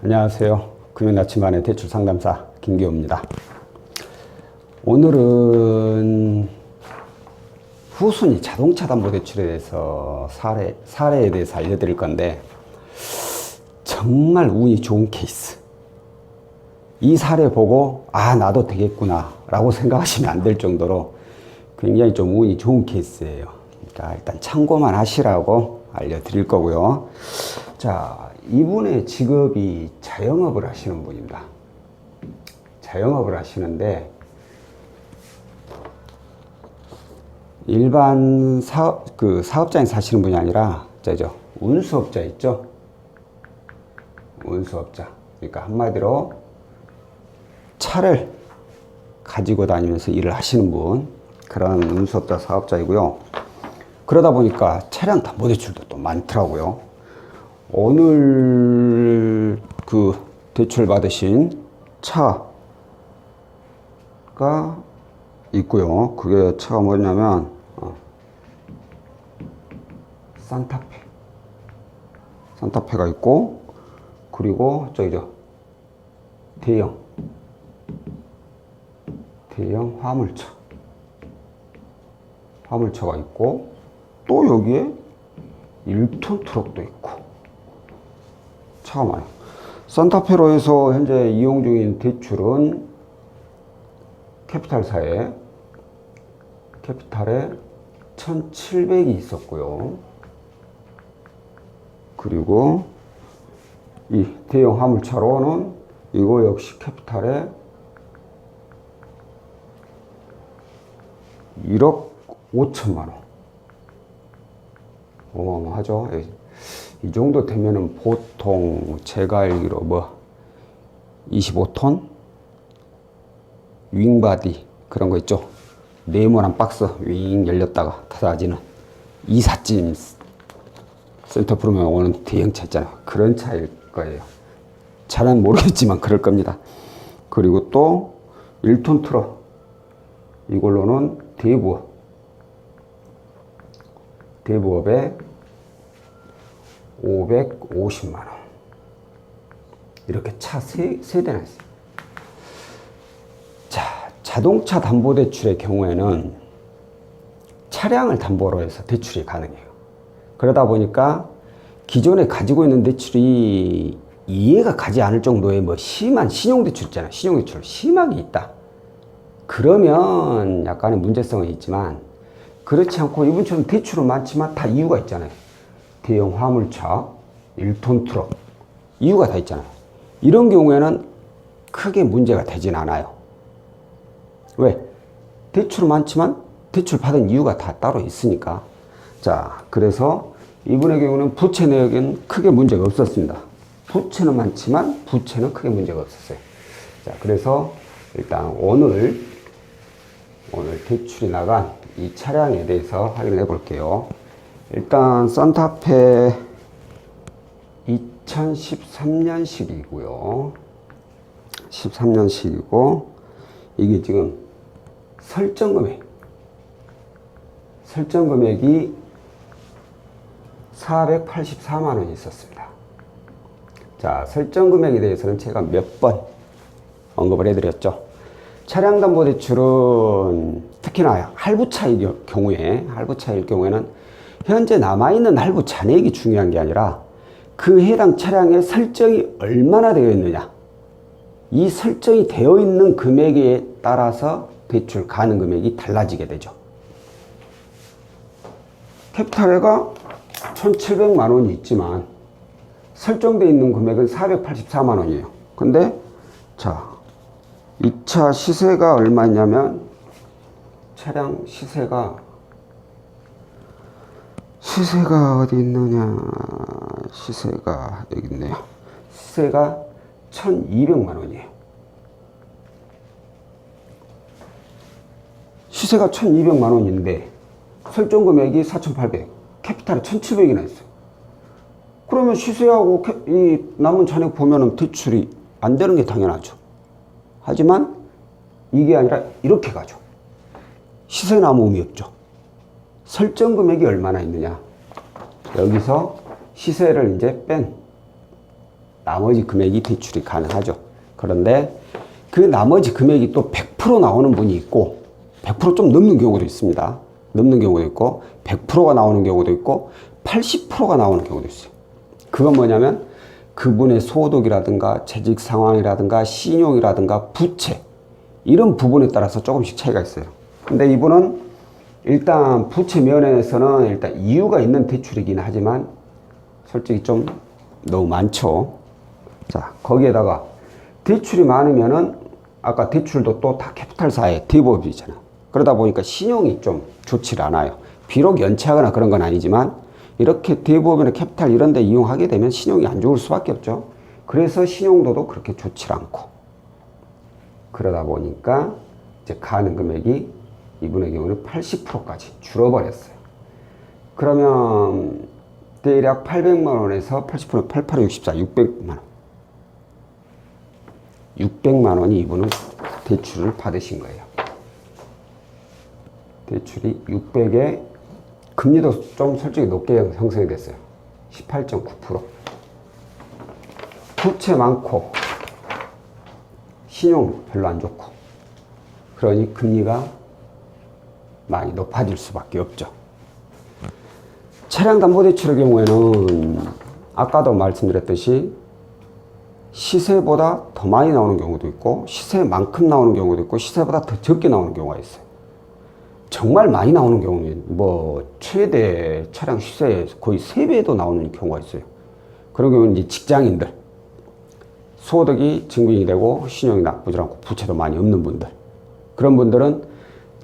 안녕하세요. 금융나침반의 대출상담사 김기호입니다. 오늘은 후순위 자동차 담보대출에 대해서 사례에 대해서 알려드릴 건데, 정말 운이 좋은 케이스. 이 사례 보고 나도 되겠구나 라고 생각하시면 안 될 정도로 굉장히 좀 운이 좋은 케이스예요. 그러니까 일단 참고만 하시라고 알려드릴 거고요. 자, 이분의 직업이 자영업을 하시는 분입니다. 자영업을 하시는데, 일반 사업장에 사시는 분이 아니라 운수업자 있죠? 운수업자. 그러니까 한마디로 차를 가지고 다니면서 일을 하시는 분, 그런 운수업자 사업자이고요. 그러다 보니까 차량 담보대출도 또 많더라고요. 오늘 대출 받으신 차가 있고요. 그게 차가 뭐냐면 산타페가 있고, 그리고 대형 화물차가 있고, 또 여기에 1톤 트럭도 있고, 차가 많아요. 산타페로 해서 현재 이용 중인 대출은 캐피탈에 1,700이 있었고요. 그리고 이 대형 화물차로는 이거 역시 캐피탈에 1억 5천만 원. 어마어마하죠. 이 정도 되면은 보통 제가 알기로 25톤 윙바디 그런 거 있죠. 네모난 박스 윙 열렸다가 닫아지는 이삿짐 센터 부르면 오는 대형차 있잖아요. 그런 차일 거예요. 잘은 모르겠지만 그럴 겁니다. 그리고 또 1톤 트럭, 이걸로는 대부업에 550만 원. 이렇게 차 세 대나 있어요. 자, 자동차 담보대출의 경우에는 차량을 담보로 해서 대출이 가능해요. 그러다 보니까 기존에 가지고 있는 대출이 이해가 가지 않을 정도의 심한 신용대출 있잖아요. 신용대출 심하게 있다. 그러면 약간의 문제성은 있지만, 그렇지 않고 이분처럼 대출은 많지만 다 이유가 있잖아요. 대형 화물차, 1톤 트럭, 이유가 다 있잖아요. 이런 경우에는 크게 문제가 되진 않아요. 왜? 대출은 많지만 대출 받은 이유가 다 따로 있으니까. 자, 그래서 이분의 경우는 부채 내역에는 크게 문제가 없었습니다. 부채는 많지만 부채는 크게 문제가 없었어요. 자, 그래서 일단 오늘 대출이 나간 이 차량에 대해서 확인해 볼게요. 일단 산타페 2013년식이고요. 13년식이고, 이게 지금 설정 금액이 484만 원이 있었습니다. 자, 설정 금액에 대해서는 제가 몇 번 언급을 해드렸죠. 차량 담보 대출은 특히나 할부차일 경우에는 현재 남아있는 할부 잔액이 중요한 게 아니라 그 해당 차량의 설정이 얼마나 되어 있느냐, 이 설정이 되어 있는 금액에 따라서 대출 가능 금액이 달라지게 되죠. 캐피탈에가 1,700만 원이 있지만 설정되어 있는 금액은 484만 원이에요. 근데 자, 이 차 시세가 얼마냐면, 차량 시세가 어디 있느냐, 시세가 여기 있네요. 시세가 1,200만 원이에요. 시세가 1,200만 원인데 설정 금액이 4,800, 캐피탈에 1,700이나 있어요. 그러면 시세하고 이 남은 잔액 보면은 대출이 안 되는 게 당연하죠. 하지만 이게 아니라 이렇게 가죠. 시세는 아무 의미 없죠. 설정 금액이 얼마나 있느냐. 여기서 시세를 이제 뺀 나머지 금액이 대출이 가능하죠. 그런데 그 나머지 금액이 또 100% 나오는 분이 있고 100% 좀 넘는 경우도 있습니다. 넘는 경우도 있고 100%가 나오는 경우도 있고 80%가 나오는 경우도 있어요. 그건 뭐냐면 그분의 소득이라든가 재직 상황이라든가 신용이라든가 부채 이런 부분에 따라서 조금씩 차이가 있어요. 근데 이분은 일단 부채 면에서는 일단 이유가 있는 대출이긴 하지만 솔직히 좀 너무 많죠. 자, 거기에다가 대출이 많으면은 아까 대출도 또 다 캐피탈사의 대부업이잖아요. 그러다 보니까 신용이 좀 좋지 않아요. 비록 연체하거나 그런 건 아니지만 이렇게 대부업이나 캐피탈 이런 데 이용하게 되면 신용이 안 좋을 수밖에 없죠. 그래서 신용도도 그렇게 좋지 않고 그러다 보니까 이제 가는 금액이 이분의 경우는 80%까지 줄어버렸어요. 그러면 대략 800만 원에서 80% 88, 64, 600만 원. 600만 원이 이분은 대출을 받으신 거예요. 대출이 600에 금리도 좀 솔직히 높게 형성이 됐어요. 18.9%. 부채 많고 신용 별로 안 좋고 그러니 금리가 많이 높아질 수밖에 없죠. 차량담보대출의 경우에는 아까도 말씀드렸듯이 시세보다 더 많이 나오는 경우도 있고 시세만큼 나오는 경우도 있고 시세보다 더 적게 나오는 경우가 있어요. 정말 많이 나오는 경우는 뭐 최대 차량 시세의 거의 3배도 나오는 경우가 있어요. 그런 경우는 이제 직장인들 소득이 증빙이 되고 신용이 나쁘지 않고 부채도 많이 없는 분들 그런 분들은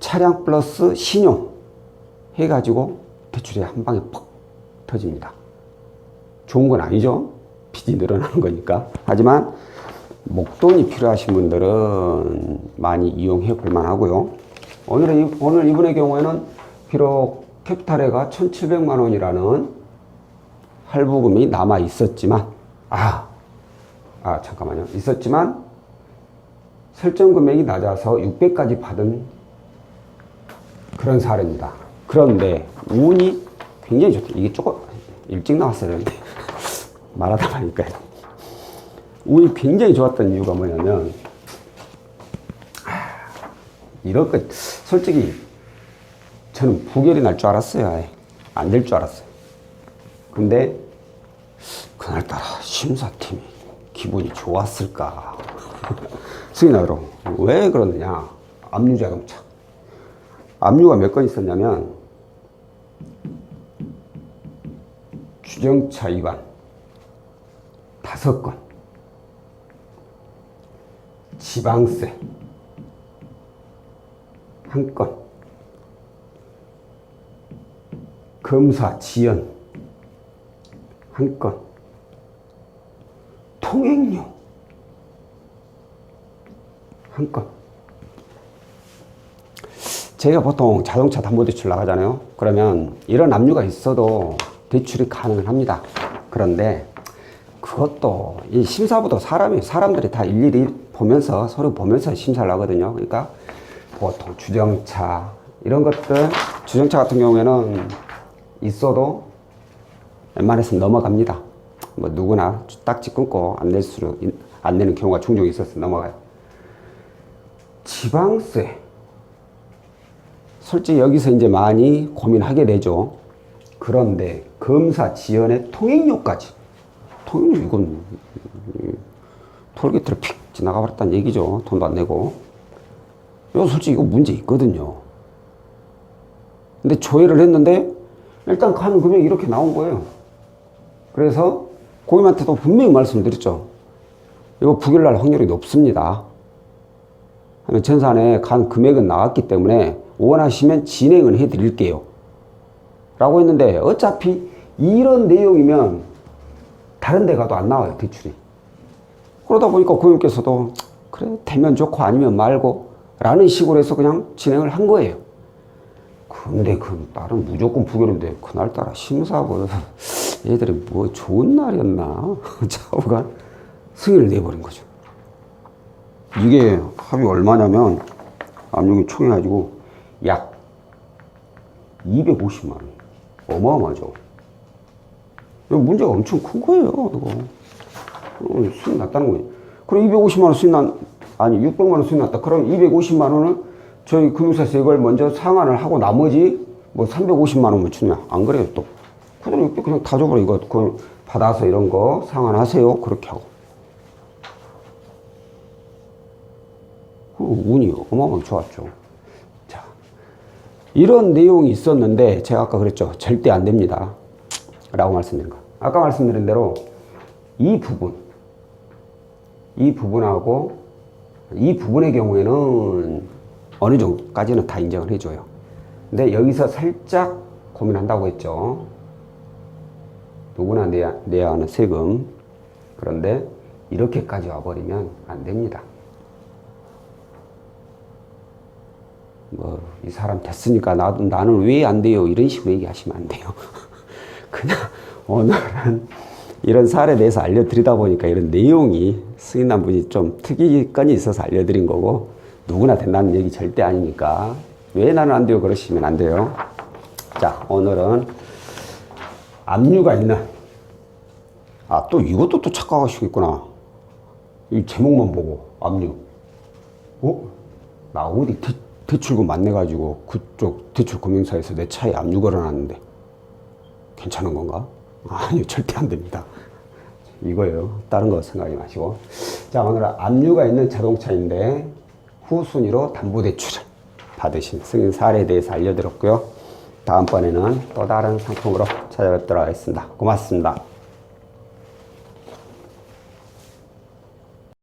차량 플러스 신용 해가지고 대출이 한 방에 퍽 터집니다. 좋은 건 아니죠. 빚이 늘어나는 거니까. 하지만 목돈이 필요하신 분들은 많이 이용해 볼 만하고요. 오늘 이분의 경우에는 비록 캐피탈회가 1,700만 원이라는 할부금이 남아 있었지만 잠깐만요. 있었지만 설정 금액이 낮아서 600까지 받은 그런 사례입니다. 그런데 운이 굉장히 좋다. 이게 조금 일찍 나왔어야 되는데 말하다 보니까요. 운이 굉장히 좋았던 이유가 뭐냐면 이럴 것 솔직히 저는 부결이 날 줄 알았어요. 안 될 줄 알았어요. 근데 그날따라 심사팀이 기분이 좋았을까. 승인하도록. 왜 그러느냐. 압류자동차. 압류가 몇 건 있었냐면 주정차 위반 5건, 지방세 1건, 검사 지연 1건, 통행료 1건. 제가 보통 자동차 담보대출 나가잖아요. 그러면 이런 압류가 있어도 대출이 가능은 합니다. 그런데 그것도 이 심사부도 사람들이 다 일일이 보면서 서류 보면서 심사를 하거든요. 그러니까 보통 주정차 이런 것들 주정차 같은 경우에는 있어도 웬만해서 넘어갑니다. 뭐 누구나 딱지 끊고 안 내는 경우가 종종 있어서 넘어가요. 지방세 솔직히 여기서 이제 많이 고민하게 되죠. 그런데 검사 지연의 통행료까지. 통행료 이건 톨게이트를 픽 지나가 버렸다는 얘기죠. 돈도 안 내고. 이거 솔직히 이거 문제 있거든요. 근데 조회를 했는데 일단 가는 금액이 이렇게 나온 거예요. 그래서 고객님한테도 분명히 말씀드렸죠. 이거 부결날 확률이 높습니다. 하면 전산에 간 금액은 나왔기 때문에 원하시면 진행을 해드릴게요. 라고 했는데 어차피 이런 내용이면 다른 데 가도 안 나와요, 대출이. 그러다 보니까 고객님께서도 그래 되면 좋고 아니면 말고 라는 식으로 해서 그냥 진행을 한 거예요. 근데 그 날은 무조건 부결인데 그날따라 심사부 얘들이 뭐 좋은 날이었나 좌우간 승인을 내버린 거죠. 이게 합이 얼마냐면 압류금 총 해가지고 약 250만 원. 어마어마하죠. 이거 문제가 엄청 큰 거예요, 이거. 수익 났다는 거예요. 그럼 250만 원 수익 아니 600만 원 수익 났다. 그럼 250만 원을 저희 금융사에서 이걸 먼저 상환을 하고 나머지 뭐 350만 원만 주냐? 안 그래요 또. 그냥 다 줘버려. 이거 그걸 받아서 이런 거 상환하세요. 그렇게 하고. 운이 어마어마하게 좋았죠. 자, 이런 내용이 있었는데 제가 아까 그랬죠. 절대 안 됩니다. 라고 말씀드린 거. 아까 말씀드린 대로 이 부분하고 이 부분의 경우에는 어느 정도까지는 다 인정을 해줘요. 근데 여기서 살짝 고민한다고 했죠. 누구나 내야 하는 세금. 그런데 이렇게까지 와버리면 안 됩니다. 뭐, 이 사람 됐으니까 나는 왜 안 돼요? 이런 식으로 얘기하시면 안 돼요. 그냥 오늘은 이런 사례에 대해서 알려드리다 보니까 이런 내용이 승인난 분이 좀 특이건이 있어서 알려드린 거고, 누구나 된다는 얘기 절대 아니니까 왜 나는 안 돼요? 그러시면 안 돼요. 자, 오늘은 압류가 있는, 또 이것도 또 착각하시겠구나. 이 제목만 보고 압류. 나 어디 대출금 안 내가지고 그쪽 대출금융사에서 내 차에 압류 걸어놨는데 괜찮은 건가? 아니요, 절대 안 됩니다. 이거예요. 다른 거 생각하지 마시고. 자, 오늘은 압류가 있는 자동차인데 후순위로 담보대출을 받으신 승인 사례에 대해서 알려드렸고요. 다음번에는 또 다른 상품으로 찾아뵙도록 하겠습니다. 고맙습니다.